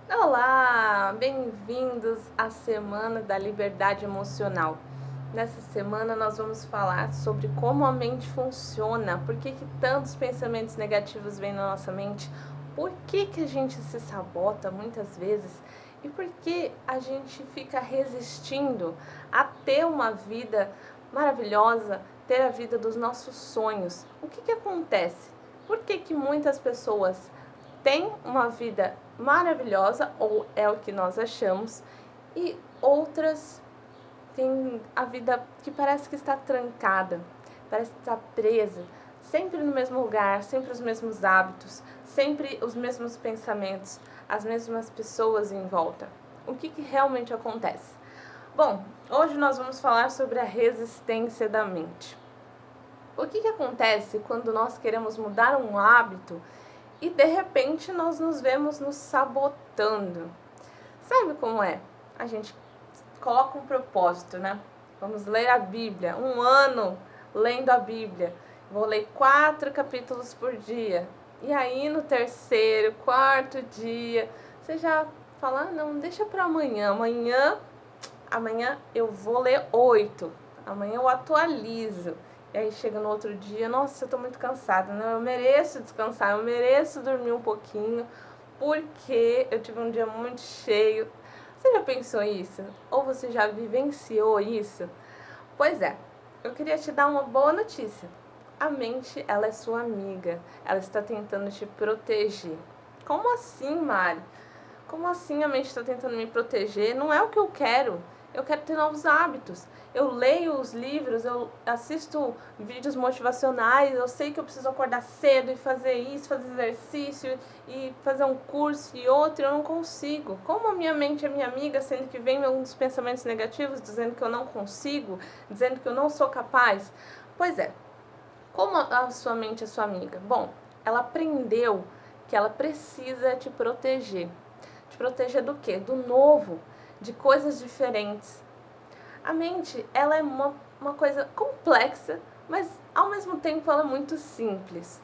Olá, bem-vindos à Semana da Liberdade Emocional. Nessa semana nós vamos falar sobre como a mente funciona, por que tantos pensamentos negativos vêm na nossa mente, por que a gente se sabota muitas vezes e por que a gente fica resistindo a ter uma vida maravilhosa, ter a vida dos nossos sonhos. O que acontece? Por que muitas pessoas têm uma vida maravilhosa, ou é o que nós achamos, e outras têm a vida que parece que está trancada, parece que está presa, sempre no mesmo lugar, sempre os mesmos hábitos, sempre os mesmos pensamentos, as mesmas pessoas em volta. O que realmente acontece? Bom, hoje nós vamos falar sobre a resistência da mente. O que acontece quando nós queremos mudar um hábito e de repente nós nos vemos nos sabotando? Sabe como é? A gente coloca um propósito, né? Vamos ler a Bíblia, um ano lendo a Bíblia. Vou ler 4 capítulos por dia. E aí no terceiro, quarto dia, você já fala, não, deixa para amanhã. Amanhã eu vou ler 8. Amanhã eu atualizo. E aí chega no outro dia, nossa, eu tô muito cansada, não, eu mereço descansar, eu mereço dormir um pouquinho, porque eu tive um dia muito cheio. Você já pensou isso? Ou você já vivenciou isso? Pois é, eu queria te dar uma boa notícia. A mente, ela é sua amiga, ela está tentando te proteger. Como assim, Mari? Como assim a mente está tentando me proteger? Não é o que eu quero. Eu quero ter novos hábitos. Eu leio os livros, eu assisto vídeos motivacionais, eu sei que eu preciso acordar cedo e fazer isso, fazer exercício e fazer um curso e outro, eu não consigo. Como a minha mente é minha amiga, sendo que vem uns pensamentos negativos dizendo que eu não consigo, dizendo que eu não sou capaz? Pois é, como a sua mente é sua amiga? Bom, ela aprendeu que ela precisa te proteger. Te proteger do quê? Do novo, de coisas diferentes. A mente, ela é uma coisa complexa, mas ao mesmo tempo ela é muito simples.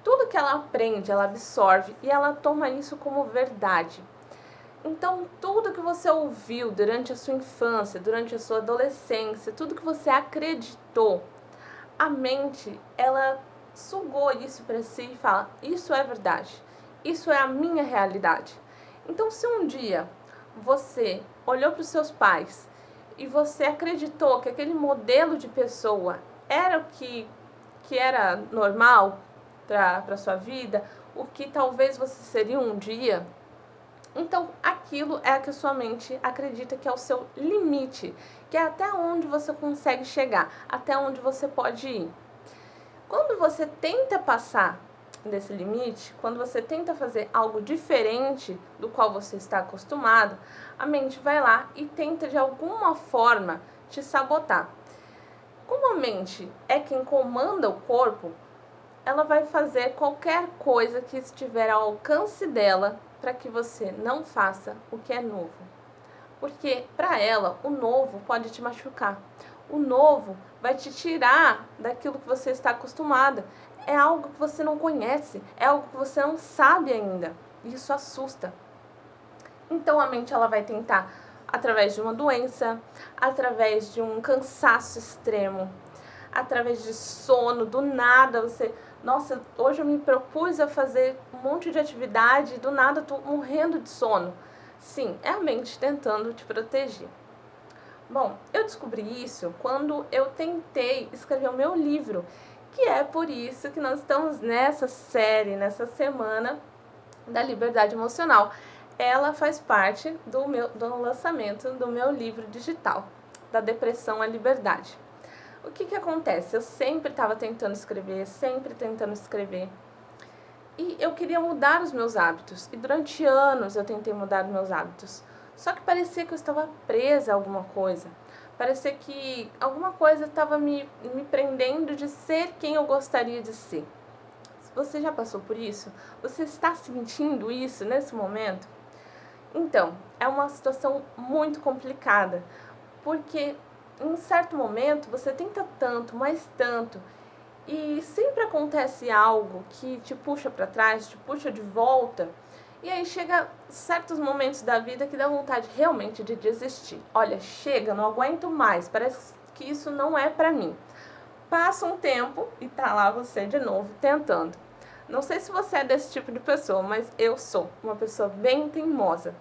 Tudo que ela aprende, ela absorve e ela toma isso como verdade. Então, tudo que você ouviu durante a sua infância, durante a sua adolescência, tudo que você acreditou, a mente, ela sugou isso para si e fala, isso é verdade, isso é a minha realidade. Então, se um dia você olhou para os seus pais e você acreditou que aquele modelo de pessoa era o que era normal para a sua vida, o que talvez você seria um dia, então aquilo é o que a sua mente acredita que é o seu limite, que é até onde você consegue chegar, até onde você pode ir. Quando você tenta passar desse limite, quando você tenta fazer algo diferente do qual você está acostumado, a mente vai lá e tenta de alguma forma te sabotar. Como a mente é quem comanda o corpo, ela vai fazer qualquer coisa que estiver ao alcance dela para que você não faça o que é novo. Porque para ela, o novo pode te machucar. O novo vai te tirar daquilo que você está acostumada. É algo que você não conhece, é algo que você não sabe ainda. Isso assusta. Então a mente, ela vai tentar através de uma doença, através de um cansaço extremo, através de sono, do nada você, nossa, hoje eu me propus a fazer um monte de atividade, do nada eu tô morrendo de sono. Sim, é a mente tentando te proteger. Bom, eu descobri isso quando eu tentei escrever o meu livro, que é por isso que nós estamos nessa série, nessa semana da liberdade emocional. Ela faz parte do lançamento do meu livro digital, da depressão à liberdade. O que acontece? Eu sempre estava tentando escrever, e eu queria mudar os meus hábitos. E durante anos eu tentei mudar os meus hábitos. Só que parecia que eu estava presa a alguma coisa. Parecia que alguma coisa estava me prendendo de ser quem eu gostaria de ser. Você já passou por isso? Você está sentindo isso nesse momento? Então, é uma situação muito complicada, porque em um certo momento você tenta tanto, mas tanto, e sempre acontece algo que te puxa para trás, te puxa de volta, E aí chega certos momentos da vida que dá vontade realmente de desistir. Olha, chega, não aguento mais, parece que isso não é pra mim. Passa um tempo e tá lá você de novo tentando. Não sei se você é desse tipo de pessoa, mas eu sou uma pessoa bem teimosa.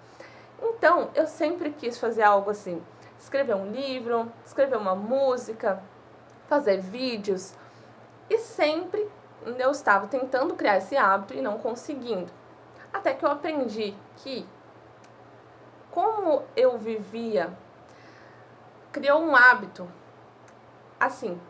Então, eu sempre quis fazer algo assim, escrever um livro, escrever uma música, fazer vídeos. E sempre eu estava tentando criar esse hábito e não conseguindo. Até que eu aprendi que, como eu vivia, criou um hábito, assim,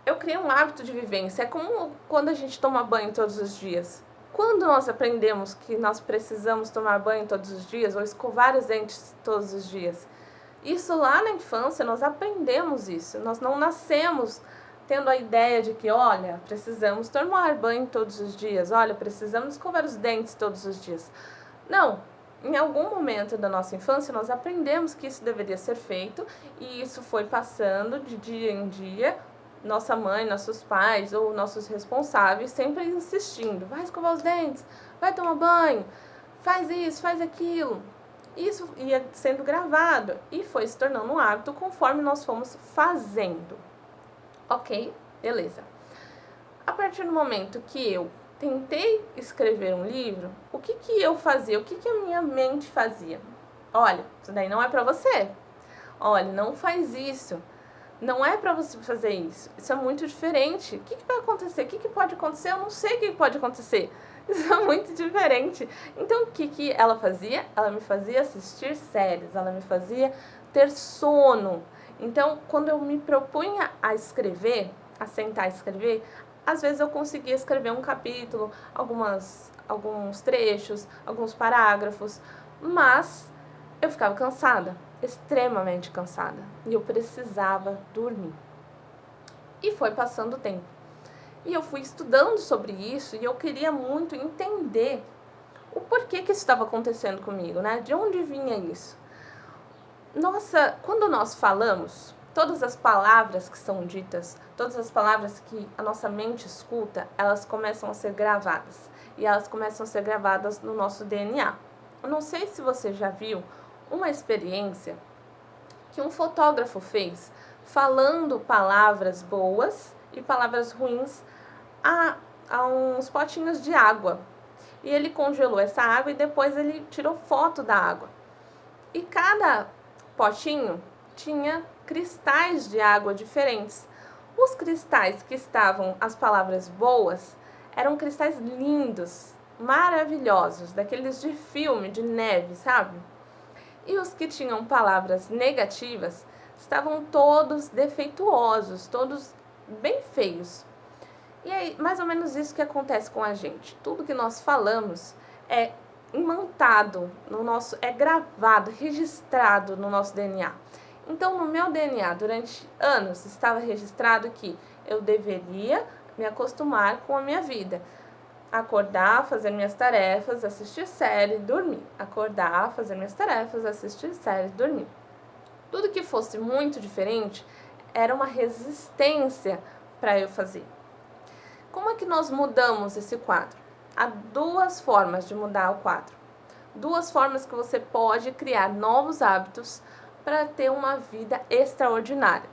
eu criei um hábito de vivência. É como quando a gente toma banho todos os dias. Quando nós aprendemos que nós precisamos tomar banho todos os dias ou escovar os dentes todos os dias, isso lá na infância nós aprendemos isso. Nós não nascemos tendo a ideia de que, olha, precisamos tomar banho todos os dias, olha, precisamos escovar os dentes todos os dias. Não, em algum momento da nossa infância nós aprendemos que isso deveria ser feito e isso foi passando de dia em dia. Nossa mãe, nossos pais ou nossos responsáveis sempre insistindo, vai escovar os dentes, vai tomar banho, faz isso, faz aquilo. Isso ia sendo gravado e foi se tornando um hábito conforme nós fomos fazendo. Ok, beleza. A partir do momento que eu tentei escrever um livro, o que eu fazia? O que a minha mente fazia? Olha, isso daí não é pra você. Olha, não faz isso. Não é pra você fazer isso. Isso é muito diferente. O que vai acontecer? O que pode acontecer? Eu não sei o que pode acontecer. Isso é muito diferente. Então, o que ela fazia? Ela me fazia assistir séries. Ela me fazia ter sono. Então, quando eu me propunha a escrever, a sentar a escrever, às vezes eu conseguia escrever um capítulo, alguns trechos, alguns parágrafos, mas eu ficava cansada, extremamente cansada, e eu precisava dormir. E foi passando o tempo. E eu fui estudando sobre isso e eu queria muito entender o porquê que isso estava acontecendo comigo, né? De onde vinha isso? Nossa, quando nós falamos, todas as palavras que são ditas, todas as palavras que a nossa mente escuta, elas começam a ser gravadas. E elas começam a ser gravadas no nosso DNA. Eu não sei se você já viu uma experiência que um fotógrafo fez falando palavras boas e palavras ruins a uns potinhos de água. E ele congelou essa água e depois ele tirou foto da água. E cada potinho tinha cristais de água diferentes. Os cristais que estavam as palavras boas eram cristais lindos, maravilhosos, daqueles de filme, de neve, sabe? E os que tinham palavras negativas estavam todos defeituosos, todos bem feios. E é mais ou menos isso que acontece com a gente. Tudo que nós falamos é imantado no nosso, é gravado, registrado no nosso DNA. Então, no meu DNA, durante anos, estava registrado que eu deveria me acostumar com a minha vida. Acordar, fazer minhas tarefas, assistir série, dormir. Acordar, fazer minhas tarefas, assistir série, dormir. Tudo que fosse muito diferente era uma resistência para eu fazer. Como é que nós mudamos esse quadro? Há duas formas de mudar o quadro. Duas formas que você pode criar novos hábitos para ter uma vida extraordinária.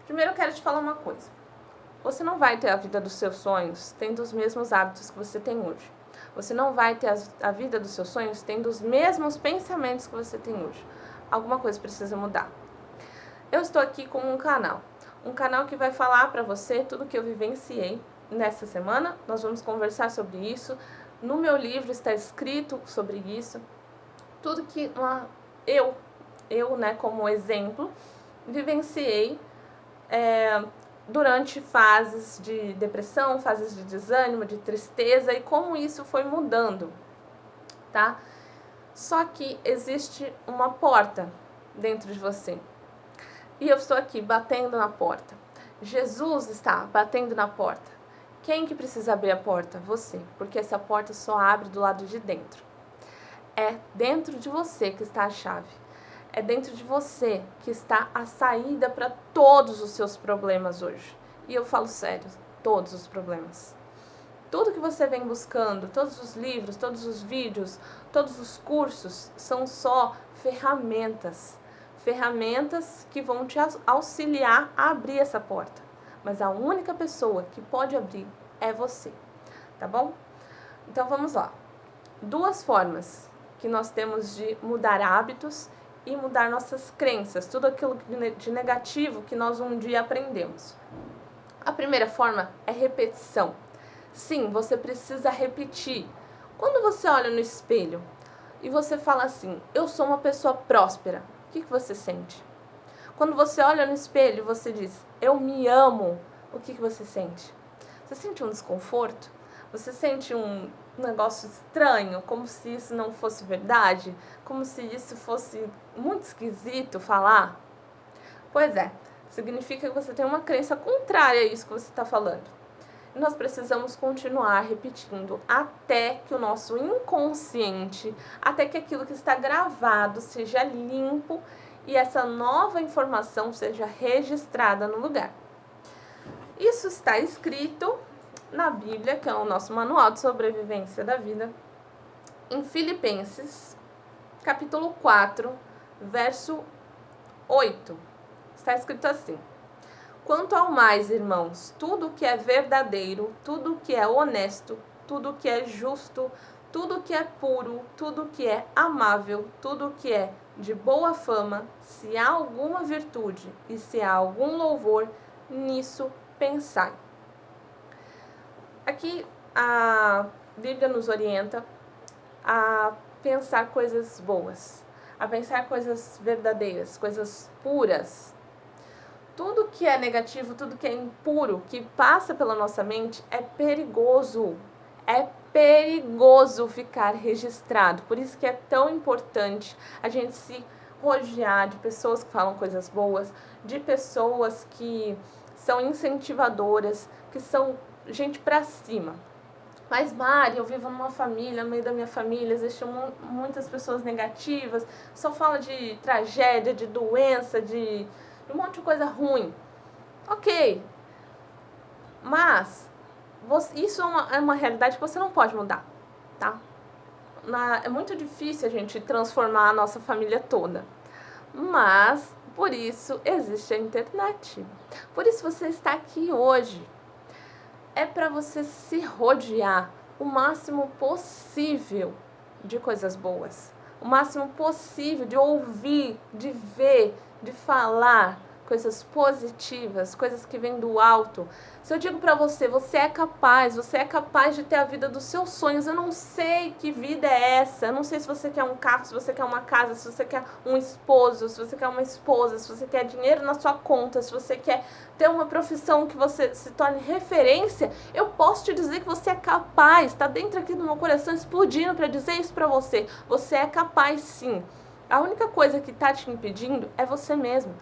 Primeiro eu quero te falar uma coisa. Você não vai ter a vida dos seus sonhos tendo os mesmos hábitos que você tem hoje. Você não vai ter a vida dos seus sonhos tendo os mesmos pensamentos que você tem hoje. Alguma coisa precisa mudar. Eu estou aqui com um canal que vai falar para você tudo que eu vivenciei nessa semana. Nós vamos conversar sobre isso. No meu livro está escrito sobre isso. Tudo que eu, né, como exemplo, vivenciei durante fases de depressão, fases de desânimo, de tristeza e como isso foi mudando, tá? Só que existe uma porta dentro de você. E eu estou aqui batendo na porta. Jesus está batendo na porta. Quem que precisa abrir a porta? Você, porque essa porta só abre do lado de dentro. É dentro de você que está a chave. É dentro de você que está a saída para todos os seus problemas hoje. E eu falo sério, todos os problemas. Tudo que você vem buscando, todos os livros, todos os vídeos, todos os cursos, são só ferramentas. Ferramentas que vão te auxiliar a abrir essa porta. Mas a única pessoa que pode abrir é você, tá bom? Então vamos lá. 2 formas que nós temos de mudar hábitos e mudar nossas crenças, tudo aquilo de negativo que nós um dia aprendemos. A primeira forma é repetição. Sim, você precisa repetir. Quando você olha no espelho e você fala assim, eu sou uma pessoa próspera, o que você sente? Quando você olha no espelho e você diz, eu me amo, o que você sente? Você sente um desconforto? Você sente um negócio estranho, como se isso não fosse verdade? Como se isso fosse muito esquisito falar? Pois é, significa que você tem uma crença contrária a isso que você está falando. E nós precisamos continuar repetindo até que o nosso inconsciente, até que aquilo que está gravado seja limpo e essa nova informação seja registrada no lugar. Isso está escrito na Bíblia, que é o nosso manual de sobrevivência da vida, em Filipenses, capítulo 4, verso 8. Está escrito assim: quanto ao mais, irmãos, tudo que é verdadeiro, tudo que é honesto, tudo que é justo, tudo que é puro, tudo que é amável, tudo que é de boa fama, se há alguma virtude e se há algum louvor, nisso pensai. Aqui a Bíblia nos orienta a pensar coisas boas, a pensar coisas verdadeiras, coisas puras. Tudo que é negativo, tudo que é impuro, que passa pela nossa mente, é perigoso. É perigoso ficar registrado. Por isso que é tão importante a gente se rodear de pessoas que falam coisas boas, de pessoas que são incentivadoras, que são gente pra cima. Mas, Mari, eu vivo numa família, no meio da minha família existem muitas pessoas negativas, só fala de tragédia, de doença, de um monte de coisa ruim. Ok, mas isso é uma realidade que você não pode mudar, tá? É muito difícil a gente transformar a nossa família toda, mas por isso existe a internet. Por isso você está aqui hoje. É para você se rodear o máximo possível de coisas boas, o máximo possível de ouvir, de ver, de falar coisas positivas, coisas que vêm do alto. Se eu digo pra você, você é capaz de ter a vida dos seus sonhos. Eu não sei que vida é essa, eu não sei se você quer um carro, se você quer uma casa, se você quer um esposo, se você quer uma esposa, se você quer dinheiro na sua conta, se você quer ter uma profissão que você se torne referência. Eu posso te dizer que você é capaz, tá dentro aqui do meu coração explodindo pra dizer isso pra você. Você é capaz sim. A única coisa que tá te impedindo é você mesmo.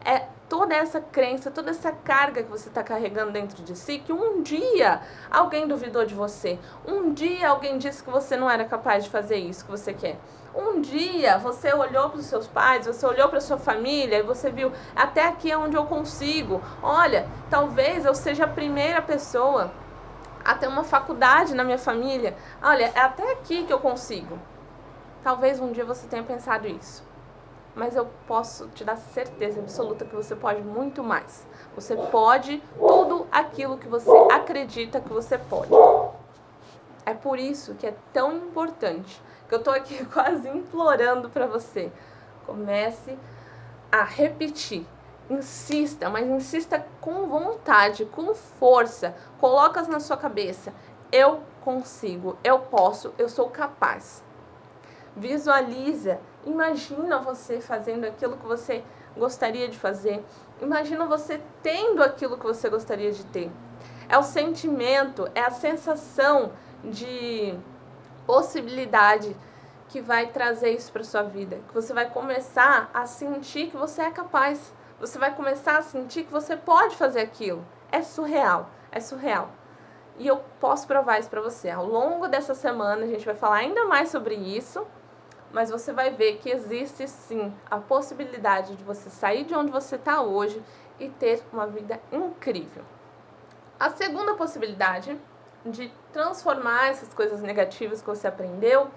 É toda essa crença, toda essa carga que você está carregando dentro de si, que um dia alguém duvidou de você, um dia alguém disse que você não era capaz de fazer isso que você quer. Um dia você olhou para os seus pais, você olhou para a sua família e você viu, até aqui é onde eu consigo. Olha, talvez eu seja a primeira pessoa a ter uma faculdade na minha família. Olha, é até aqui que eu consigo. Talvez um dia você tenha pensado isso. Mas eu posso te dar certeza absoluta que você pode muito mais. Você pode tudo aquilo que você acredita que você pode. É por isso que é tão importante, que eu tô aqui quase implorando para você. Comece a repetir. Insista, mas insista com vontade, com força. Coloca na sua cabeça. Eu consigo, eu posso, eu sou capaz. Visualiza, imagina você fazendo aquilo que você gostaria de fazer. Imagina você tendo aquilo que você gostaria de ter. É o sentimento, é a sensação de possibilidade que vai trazer isso para sua vida. Que você vai começar a sentir que você é capaz. Você vai começar a sentir que você pode fazer aquilo. É surreal, é surreal. E eu posso provar isso para você. Ao longo dessa semana a gente vai falar ainda mais sobre isso. Mas você vai ver que existe sim a possibilidade de você sair de onde você está hoje e ter uma vida incrível. A segunda possibilidade de transformar essas coisas negativas que você aprendeu,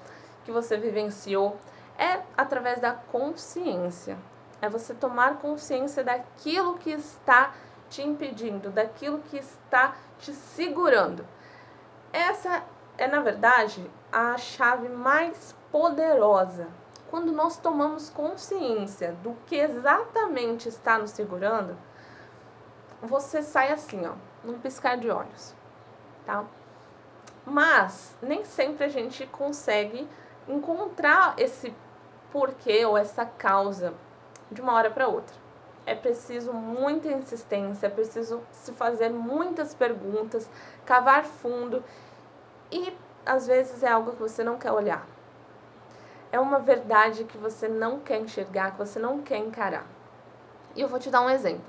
que você vivenciou, é através da consciência. É você tomar consciência daquilo que está te impedindo, daquilo que está te segurando. Essa é, na verdade, a chave mais poderosa. Quando nós tomamos consciência do que exatamente está nos segurando, você sai assim, ó, num piscar de olhos, tá? Mas nem sempre a gente consegue encontrar esse porquê ou essa causa de uma hora para outra. É preciso muita insistência, é preciso se fazer muitas perguntas, cavar fundo e às vezes é algo que você não quer olhar. É uma verdade que você não quer enxergar, que você não quer encarar. E eu vou te dar um exemplo.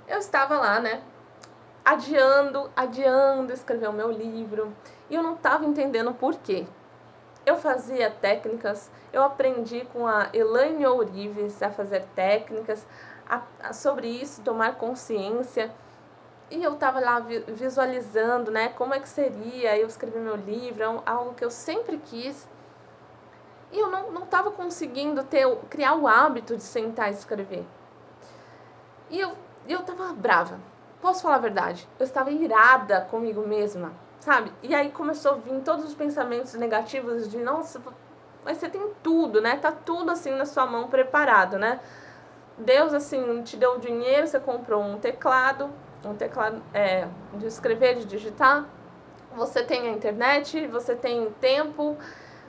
Eu estava lá, né, adiando escrever o meu livro e eu não estava entendendo por quê. Eu fazia técnicas, eu aprendi com a Elaine Ourives a fazer técnicas sobre isso, tomar consciência. E eu estava lá visualizando, né, como é que seria eu escrever meu livro, algo que eu sempre quis. E eu não estava conseguindo criar o hábito de sentar e escrever. E eu estava brava. Posso falar a verdade? Eu estava irada comigo mesma, sabe? E aí começou a vir todos os pensamentos negativos de, nossa, mas você tem tudo, né? Tá tudo assim na sua mão preparado, né? Deus, assim, te deu o dinheiro, você comprou um teclado de escrever, de digitar. Você tem a internet, você tem tempo,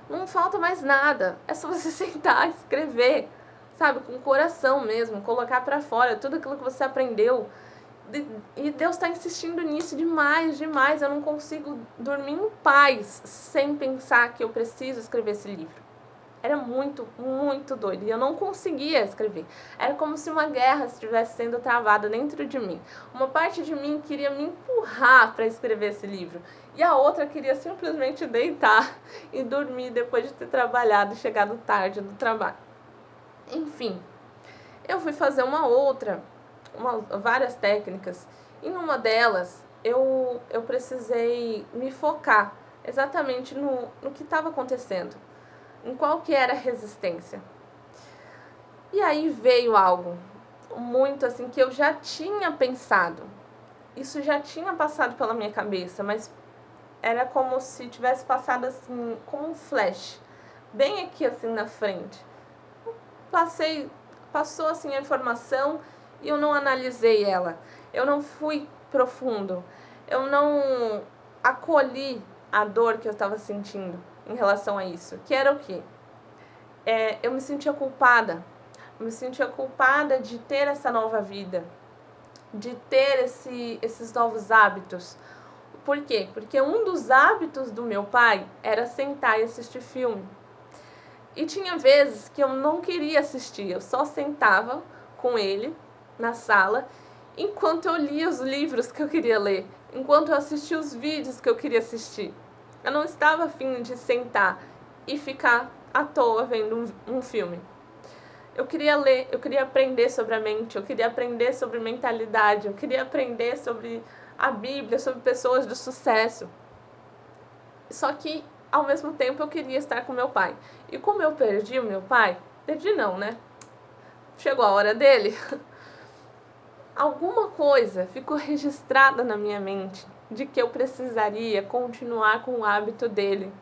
não falta mais nada. É só você sentar e escrever, sabe? Com o coração mesmo, colocar pra fora tudo aquilo que você aprendeu. E Deus está insistindo nisso demais. Eu não consigo dormir em paz sem pensar que eu preciso escrever esse livro. Era muito, muito doido. E eu não conseguia escrever. Era como se uma guerra estivesse sendo travada dentro de mim. Uma parte de mim queria me empurrar para escrever esse livro. E a outra queria simplesmente deitar e dormir depois de ter trabalhado e chegado tarde do trabalho. Enfim, eu fui fazer várias técnicas. E numa delas, eu precisei me focar exatamente no que estava acontecendo. Em qual que era a resistência. E aí veio algo muito assim que eu já tinha pensado. Isso já tinha passado pela minha cabeça, mas era como se tivesse passado assim, como um flash, bem aqui assim na frente. Passou assim a informação e eu não analisei ela. Eu não fui profundo. Eu não acolhi a dor que eu estava sentindo em relação a isso. Que era o quê? Eu me sentia culpada. Eu me sentia culpada de ter essa nova vida, de ter esses novos hábitos. Por quê? Porque um dos hábitos do meu pai era sentar e assistir filme. E tinha vezes que eu não queria assistir, eu só sentava com ele na sala enquanto eu lia os livros que eu queria ler, enquanto eu assistia os vídeos que eu queria assistir. Eu não estava a fim de sentar e ficar à toa vendo um filme. Eu queria ler, eu queria aprender sobre a mente, eu queria aprender sobre mentalidade, eu queria aprender sobre a Bíblia, sobre pessoas de sucesso. Só que, ao mesmo tempo, eu queria estar com meu pai. E como eu perdi o meu pai, perdi não, né? Chegou a hora dele. Alguma coisa ficou registrada na minha mente de que eu precisaria continuar com o hábito dele.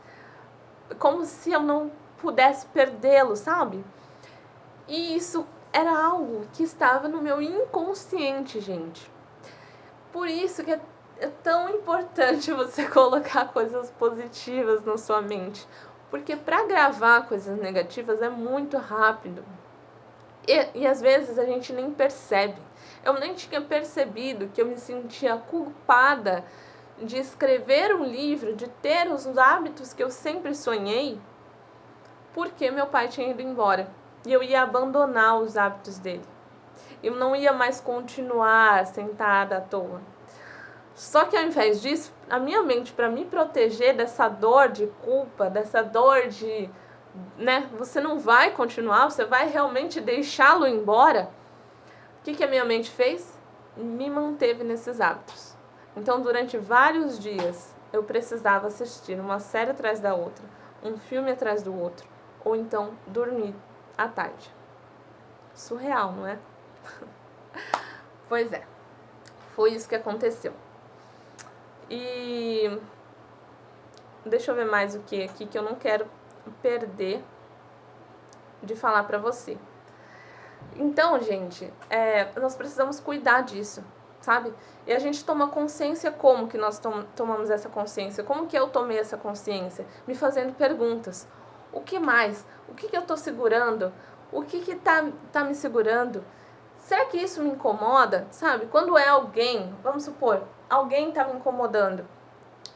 Como se eu não pudesse perdê-lo, sabe? E isso era algo que estava no meu inconsciente, gente. Por isso que é tão importante você colocar coisas positivas na sua mente. Porque para gravar coisas negativas é muito rápido. E às vezes a gente nem percebe. Eu nem tinha percebido que eu me sentia culpada de escrever um livro, de ter os hábitos que eu sempre sonhei, porque meu pai tinha ido embora. E eu ia abandonar os hábitos dele. Eu não ia mais continuar sentada à toa. Só que ao invés disso, a minha mente, para me proteger dessa dor de culpa, dessa dor de, né, você não vai continuar, você vai realmente deixá-lo embora, o que a minha mente fez? Me manteve nesses hábitos. Então, durante vários dias, eu precisava assistir uma série atrás da outra, um filme atrás do outro, ou então dormir à tarde. Surreal, não é? Pois é, foi isso que aconteceu. E deixa eu ver mais o que aqui que eu não quero perder de falar pra você. Então, gente, nós precisamos cuidar disso, sabe? E a gente toma consciência como que nós tomamos essa consciência? Como que eu tomei essa consciência? Me fazendo perguntas. O que mais? O que eu tô segurando? O que tá me segurando? Será que isso me incomoda? Sabe? Quando é alguém, vamos supor, alguém tá me incomodando.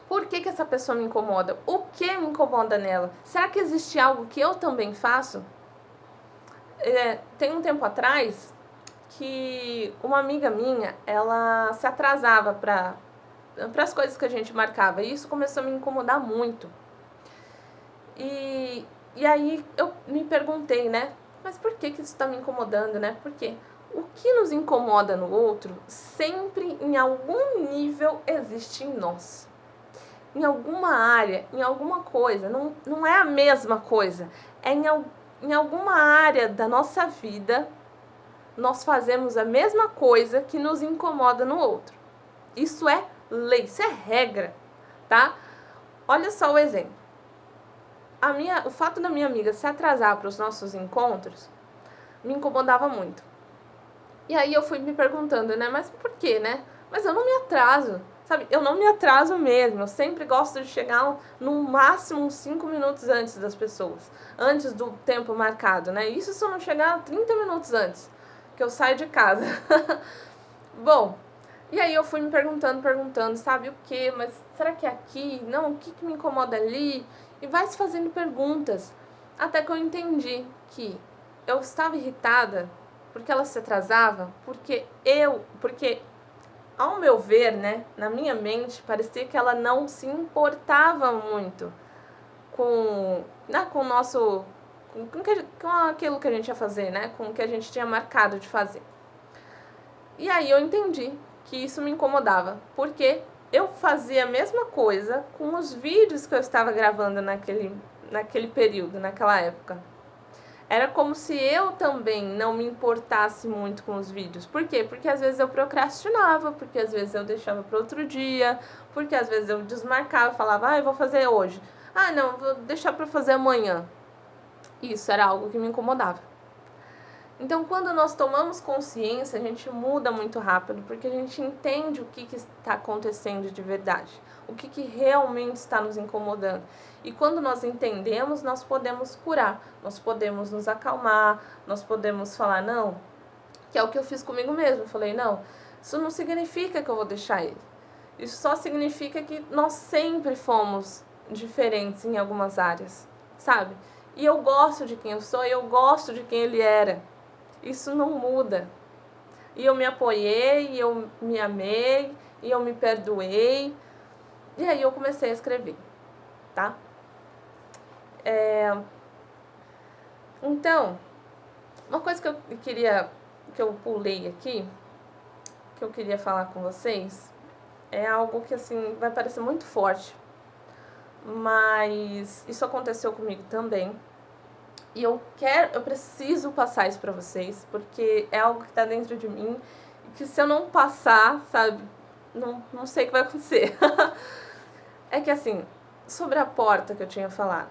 Por que essa pessoa me incomoda? O que me incomoda nela? Será que existe algo que eu também faço? Tem um tempo atrás que uma amiga minha, ela se atrasava para as coisas que a gente marcava. E isso começou a me incomodar muito. E aí eu me perguntei, né? Mas por que isso está me incomodando, né? Porque o que nos incomoda no outro sempre em algum nível existe em nós. Em alguma área, em alguma coisa. Não é a mesma coisa. É em alguma área da nossa vida, nós fazemos a mesma coisa que nos incomoda no outro. Isso é lei, isso é regra, tá? Olha só o exemplo. O fato da minha amiga se atrasar para os nossos encontros me incomodava muito. E aí eu fui me perguntando, né? Mas por quê, né? Mas eu não me atraso, sabe? Eu não me atraso mesmo. Eu sempre gosto de chegar no máximo uns 5 minutos antes das pessoas. Antes do tempo marcado, né? Isso se eu não chegar 30 minutos antes que eu saio de casa. Bom, e aí eu fui me perguntando, sabe o quê? Mas será que é aqui? Não, o que me incomoda ali? E vai se fazendo perguntas. Até que eu entendi que eu estava irritada porque ela se atrasava, porque ao meu ver, né, na minha mente, parecia que ela não se importava muito com o nosso, com aquilo que a gente ia fazer, né, com o que a gente tinha marcado de fazer. E aí eu entendi que isso me incomodava, porque eu fazia a mesma coisa com os vídeos que eu estava gravando naquele período, naquela época. Era como se eu também não me importasse muito com os vídeos. Por quê? Porque às vezes eu procrastinava, porque às vezes eu deixava para outro dia, porque às vezes eu desmarcava, falava, eu vou fazer hoje. Não, vou deixar para fazer amanhã. Isso era algo que me incomodava. Então, quando nós tomamos consciência, a gente muda muito rápido, porque a gente entende o que está acontecendo de verdade, o que realmente está nos incomodando. E quando nós entendemos, nós podemos curar, nós podemos nos acalmar, nós podemos falar, não, que é o que eu fiz comigo mesmo. Eu falei, não, isso não significa que eu vou deixar ele. Isso só significa que nós sempre fomos diferentes em algumas áreas, sabe? E eu gosto de quem eu sou e eu gosto de quem ele era. Isso não muda. E eu me apoiei, e eu me amei, e eu me perdoei. E aí eu comecei a escrever, tá? Então, uma coisa que eu pulei aqui, que eu queria falar com vocês, é algo que, assim, vai parecer muito forte. Mas isso aconteceu comigo também. E eu preciso passar isso pra vocês, porque é algo que tá dentro de mim, e que se eu não passar, sabe, não sei o que vai acontecer. É que assim, sobre a porta que eu tinha falado,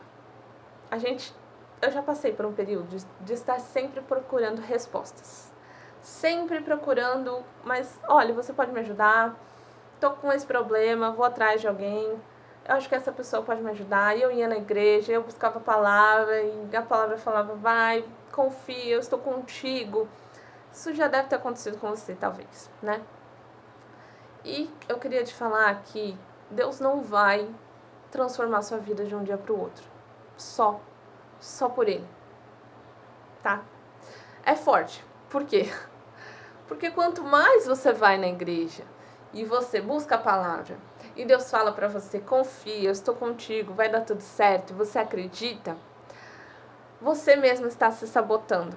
eu já passei por um período de estar sempre procurando respostas. Sempre procurando, mas olha, você pode me ajudar? Tô com esse problema, vou atrás de alguém. Eu acho que essa pessoa pode me ajudar. E eu ia na igreja, eu buscava a palavra, e a palavra falava, vai, confia, eu estou contigo. Isso já deve ter acontecido com você, talvez, né? E eu queria te falar que Deus não vai transformar sua vida de um dia para o outro. Só por Ele, tá? É forte. Por quê? Porque quanto mais você vai na igreja e você busca a palavra, e Deus fala pra você, confia, eu estou contigo, vai dar tudo certo, você acredita, você mesmo está se sabotando.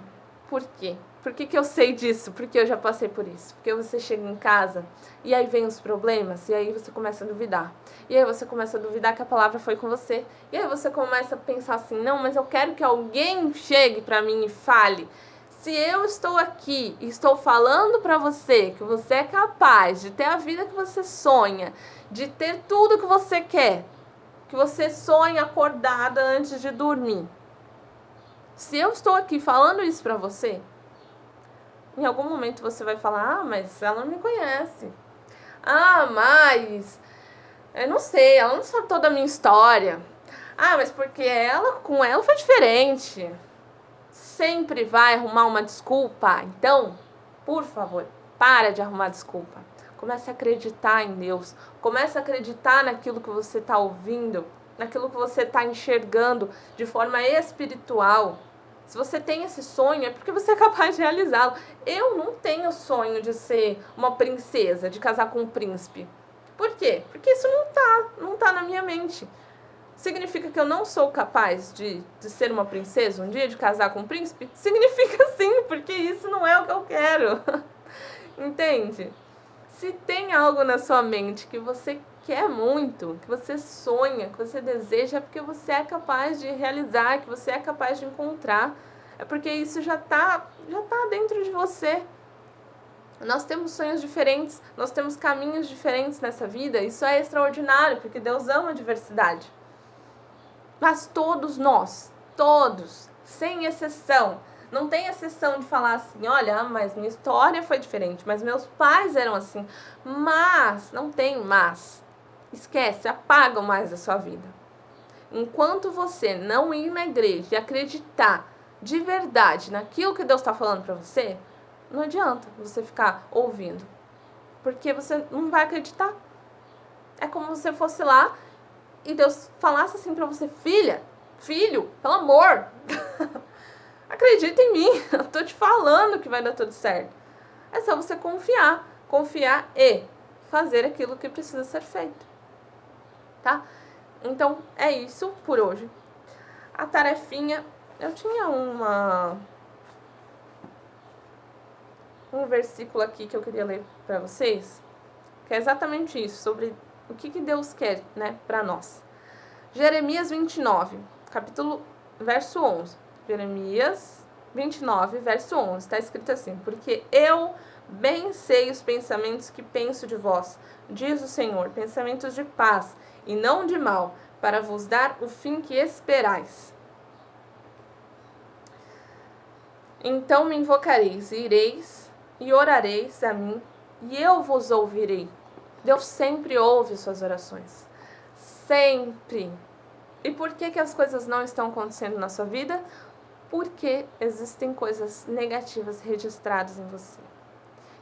Por quê? Por que eu sei disso? Porque eu já passei por isso. Porque você chega em casa e aí vem os problemas e aí você começa a duvidar. E aí você começa a duvidar que a palavra foi com você. E aí você começa a pensar assim, não, mas eu quero que alguém chegue para mim e fale. Se eu estou aqui e estou falando para você que você é capaz de ter a vida que você sonha, de ter tudo que você quer, que você sonha acordada antes de dormir. Se eu estou aqui falando isso para você, em algum momento você vai falar, mas ela não me conhece. Mas eu não sei, ela não sabe toda a minha história. Mas porque com ela foi diferente. Sempre vai arrumar uma desculpa. Então, por favor, para de arrumar desculpa. Comece a acreditar em Deus. Comece a acreditar naquilo que você está ouvindo, naquilo que você está enxergando de forma espiritual. Se você tem esse sonho, é porque você é capaz de realizá-lo. Eu não tenho sonho de ser uma princesa, de casar com um príncipe. Por quê? Porque isso não tá na minha mente. Significa que eu não sou capaz de ser uma princesa um dia, de casar com um príncipe? Significa sim, porque isso não é o que eu quero. Entende? Se tem algo na sua mente que você quer muito, que você sonha, que você deseja, é porque você é capaz de realizar, que você é capaz de encontrar. É porque isso já tá dentro de você. Nós temos sonhos diferentes, nós temos caminhos diferentes nessa vida. Isso é extraordinário, porque Deus ama a diversidade. Mas todos nós, todos, sem exceção, não tem exceção de falar assim, olha, mas minha história foi diferente, mas meus pais eram assim. Mas, não tem mas. Esquece, apaga o mais da sua vida. Enquanto você não ir na igreja e acreditar de verdade naquilo que Deus está falando para você, não adianta você ficar ouvindo. Porque você não vai acreditar. É como se você fosse lá e Deus falasse assim para você, filho, pelo amor, acredita em mim, eu tô te falando que vai dar tudo certo. É só você confiar e fazer aquilo que precisa ser feito, tá? Então, é isso por hoje. A tarefinha, eu tinha um versículo aqui que eu queria ler para vocês, que é exatamente isso, sobre o que Deus quer, né, para nós. Jeremias 29, verso 11. Jeremias 29, verso 11, está escrito assim, porque eu bem sei os pensamentos que penso de vós, diz o Senhor, pensamentos de paz e não de mal, para vos dar o fim que esperais. Então me invocareis, ireis e orareis a mim, e eu vos ouvirei. Deus sempre ouve suas orações. Sempre. E por que as coisas não estão acontecendo na sua vida? Porque existem coisas negativas registradas em você.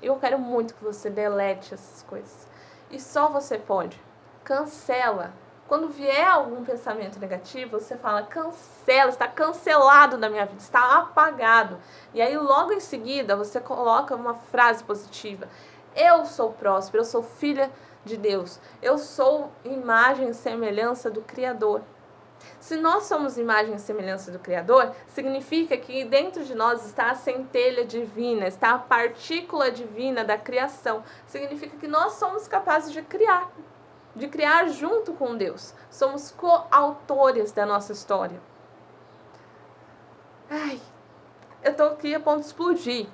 Eu quero muito que você delete essas coisas. E só você pode. Cancela. Quando vier algum pensamento negativo, você fala, cancela, está cancelado da minha vida, está apagado. E aí logo em seguida você coloca uma frase positiva. Eu sou próspera, eu sou filha de Deus. Eu sou imagem e semelhança do Criador. Se nós somos imagem e semelhança do Criador, significa que dentro de nós está a centelha divina, está a partícula divina da criação. Significa que nós somos capazes de criar junto com Deus. Somos coautores da nossa história. Eu tô aqui a ponto de explodir.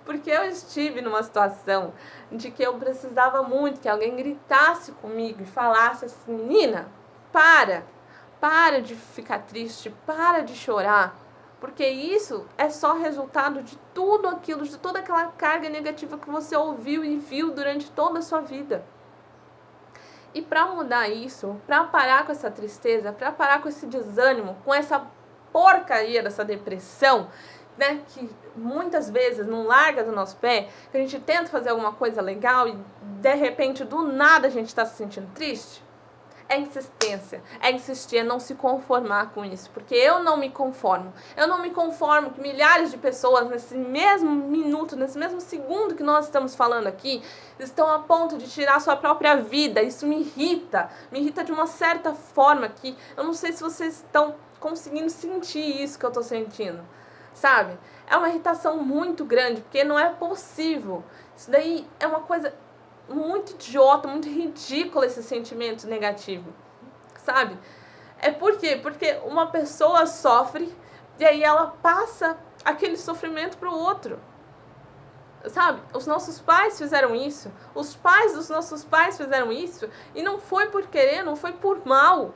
Porque eu estive numa situação de que eu precisava muito que alguém gritasse comigo e falasse assim, menina, para de ficar triste, para de chorar, porque isso é só resultado de tudo aquilo, de toda aquela carga negativa que você ouviu e viu durante toda a sua vida. E para mudar isso, para parar com essa tristeza, para parar com esse desânimo, com essa porcaria dessa depressão, né, que muitas vezes não larga do nosso pé, que a gente tenta fazer alguma coisa legal e de repente do nada a gente está se sentindo triste, é insistência, é insistir, é não se conformar com isso, porque eu não me conformo que milhares de pessoas nesse mesmo minuto, nesse mesmo segundo que nós estamos falando aqui, estão a ponto de tirar sua própria vida. Isso me irrita de uma certa forma que eu não sei se vocês estão conseguindo sentir isso que eu estou sentindo. sabe? É uma irritação muito grande, porque não é possível. Isso daí é uma coisa muito idiota, muito ridícula, esse sentimento negativo, sabe? É por quê? Porque uma pessoa sofre e aí ela passa aquele sofrimento para o outro. Sabe? Os nossos pais fizeram isso, os pais dos nossos pais fizeram isso, e não foi por querer, não foi por mal.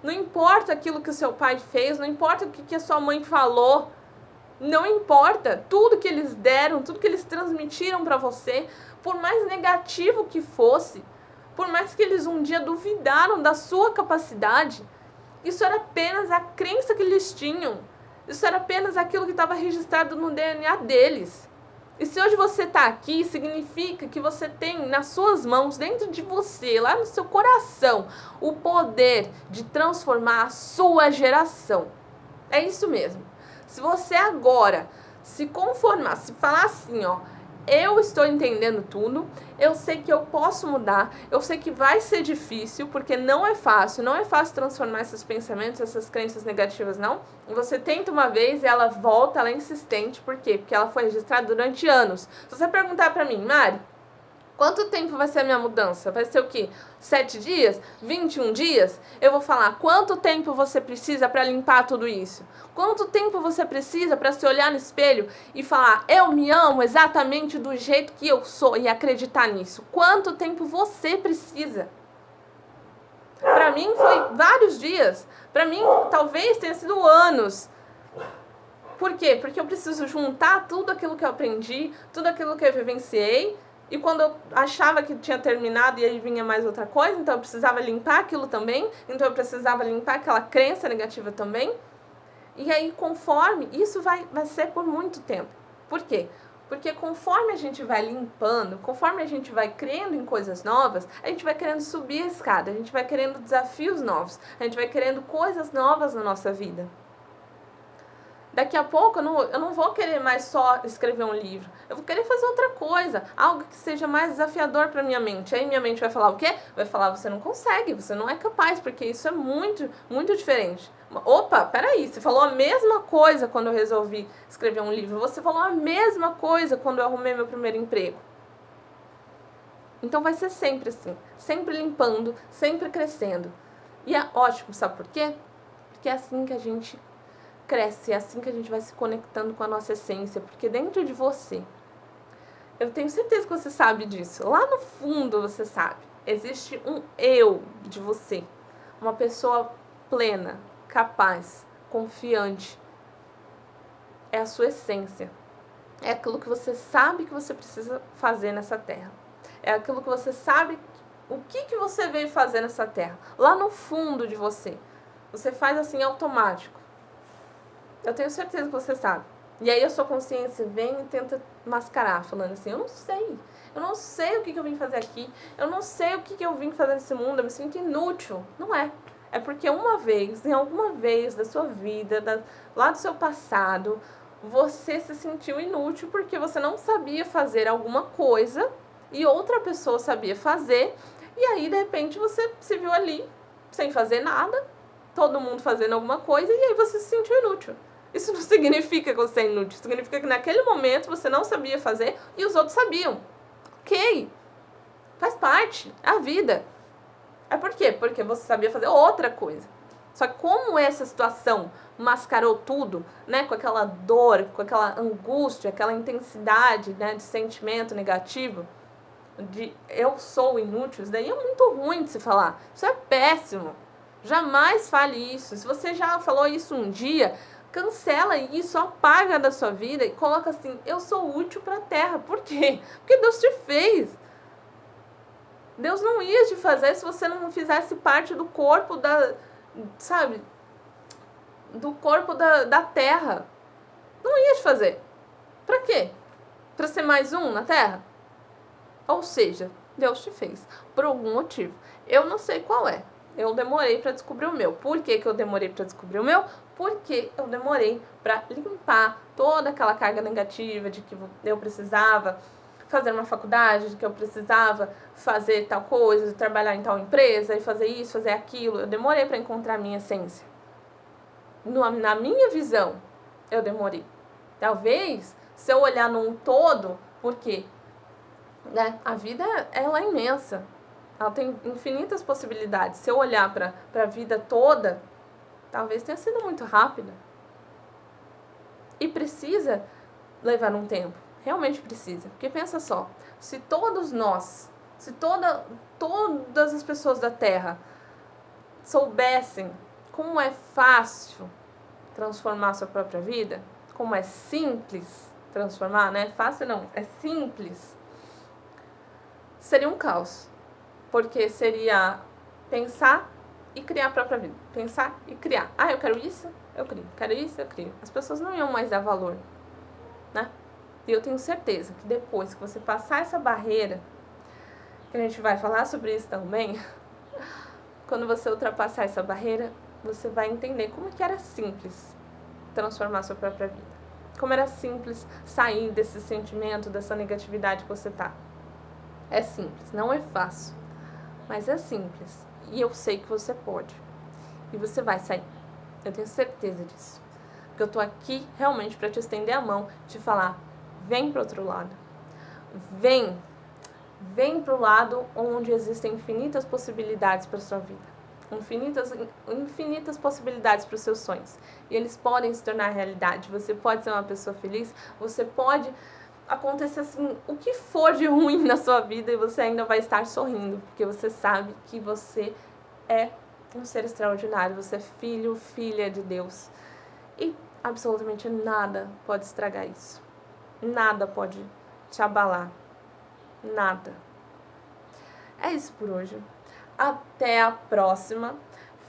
Não importa aquilo que o seu pai fez, não importa o que a sua mãe falou, não importa. Tudo que eles deram, tudo que eles transmitiram para você, por mais negativo que fosse, por mais que eles um dia duvidaram da sua capacidade, isso era apenas a crença que eles tinham. Isso era apenas aquilo que estava registrado no DNA deles. E se hoje você está aqui, significa que você tem nas suas mãos, dentro de você, lá no seu coração, o poder de transformar a sua geração. É isso mesmo. Se você agora se conformar, se falar assim, ó, eu estou entendendo tudo, eu sei que eu posso mudar, eu sei que vai ser difícil, porque não é fácil transformar esses pensamentos, essas crenças negativas, não. Você tenta uma vez e ela volta, ela é insistente, por quê? Porque ela foi registrada durante anos. Se você perguntar pra mim, Mari, quanto tempo vai ser a minha mudança? Vai ser o quê? 7 dias? 21 dias? Eu vou falar quanto tempo você precisa para limpar tudo isso? Quanto tempo você precisa para se olhar no espelho e falar, eu me amo exatamente do jeito que eu sou e acreditar nisso? Quanto tempo você precisa? Para mim foi vários dias. Para mim talvez tenha sido anos. Por quê? Porque eu preciso juntar tudo aquilo que eu aprendi, tudo aquilo que eu vivenciei. E quando eu achava que tinha terminado e aí vinha mais outra coisa, então eu precisava limpar aquilo também, então eu precisava limpar aquela crença negativa também. E aí, conforme, isso vai ser por muito tempo. Por quê? Porque conforme a gente vai limpando, conforme a gente vai crendo em coisas novas, a gente vai querendo subir a escada, a gente vai querendo desafios novos, a gente vai querendo coisas novas na nossa vida. Daqui a pouco eu não vou querer mais só escrever um livro. Eu vou querer fazer outra coisa. Algo que seja mais desafiador para minha mente. Aí minha mente vai falar o quê? Vai falar, você não consegue, você não é capaz, porque isso é muito, muito diferente. Opa, peraí, você falou a mesma coisa quando eu resolvi escrever um livro. Você falou a mesma coisa quando eu arrumei meu primeiro emprego. Então vai ser sempre assim. Sempre limpando, sempre crescendo. E é ótimo, sabe por quê? Porque é assim que a gente cresce, é assim que a gente vai se conectando com a nossa essência, porque dentro de você, eu tenho certeza que você sabe disso, lá no fundo você sabe, existe um eu de você, uma pessoa plena, capaz, confiante, é a sua essência, é aquilo que você sabe que você precisa fazer nessa terra, é aquilo que você sabe o que você veio fazer nessa terra, lá no fundo de você, você faz assim automático. Eu tenho certeza que você sabe. E aí a sua consciência vem e tenta mascarar, falando assim, eu não sei o que eu vim fazer aqui, eu não sei o que eu vim fazer nesse mundo, eu me sinto inútil. Não é. É porque uma vez, em alguma vez da sua vida, lá do seu passado, você se sentiu inútil porque você não sabia fazer alguma coisa e outra pessoa sabia fazer, e aí de repente você se viu ali sem fazer nada, todo mundo fazendo alguma coisa, e aí você se sentiu inútil. Isso não significa que você é inútil, significa que naquele momento você não sabia fazer e os outros sabiam. Ok, faz parte, é a vida. É por quê? Porque você sabia fazer outra coisa. Só que como essa situação mascarou tudo, né, com aquela dor, com aquela angústia, aquela intensidade, né, de sentimento negativo, de eu sou inútil, isso daí é muito ruim de se falar. Isso é péssimo. Jamais fale isso. Se você já falou isso um dia, cancela isso, apaga da sua vida e coloca assim, eu sou útil para a Terra. Por quê? Porque Deus te fez. Deus não ia te fazer se você não fizesse parte do corpo do corpo da Terra. Não ia te fazer. Para quê? Para ser mais um na Terra? Ou seja, Deus te fez por algum motivo. Eu não sei qual é. Eu demorei para descobrir o meu. Por que eu demorei para descobrir o meu? Porque eu demorei para limpar toda aquela carga negativa de que eu precisava fazer uma faculdade, de que eu precisava fazer tal coisa, de trabalhar em tal empresa, e fazer isso, fazer aquilo. Eu demorei para encontrar a minha essência. Na minha visão, eu demorei. Talvez, se eu olhar num todo, porque, né, a vida ela é imensa, ela tem infinitas possibilidades. Se eu olhar para a vida toda, talvez tenha sido muito rápida. E precisa levar um tempo, realmente precisa. Porque pensa só, se todos nós, se todas as pessoas da Terra soubessem como é fácil transformar a sua própria vida, como é simples transformar, né? Fácil não, é simples. Seria um caos, porque seria pensar e criar a própria vida. Pensar e criar. Ah, eu quero isso, eu crio. Quero isso, eu crio. As pessoas não iam mais dar valor, né? E eu tenho certeza que depois que você passar essa barreira, que a gente vai falar sobre isso também, quando você ultrapassar essa barreira, você vai entender como que era simples transformar a sua própria vida. Como era simples sair desse sentimento, dessa negatividade que você tá. É simples, não é fácil, mas é simples. E eu sei que você pode. E você vai sair. Eu tenho certeza disso. Porque eu tô aqui realmente para te estender a mão, te falar, vem pro outro lado. Vem pro lado onde existem infinitas possibilidades para sua vida. Infinitas possibilidades para os seus sonhos. E eles podem se tornar realidade. Você pode ser uma pessoa feliz, você pode acontecer assim, o que for de ruim na sua vida e você ainda vai estar sorrindo, porque você sabe que você é um ser extraordinário, você é filho, filha de Deus. E absolutamente nada pode estragar isso. Nada pode te abalar. Nada. É isso por hoje. Até a próxima.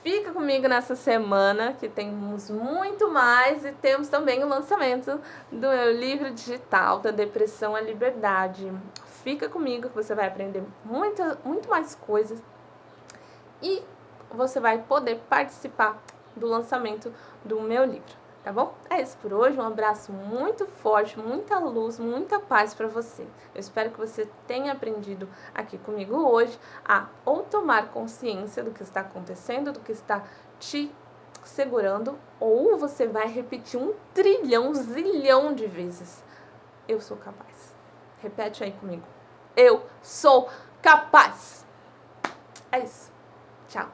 Fica comigo nessa semana, que temos muito mais, e temos também o lançamento do meu livro digital, da Depressão à Liberdade. Fica comigo que você vai aprender muito mais coisas e você vai poder participar do lançamento do meu livro, tá bom? É isso por hoje, um abraço muito forte, muita luz, muita paz para você. Eu espero que você tenha aprendido aqui comigo hoje a ou tomar consciência do que está acontecendo, do que está te segurando, ou você vai repetir 1 trilhão, zilhão de vezes. Eu sou capaz. Repete aí comigo. Eu sou capaz. É isso. Tchau.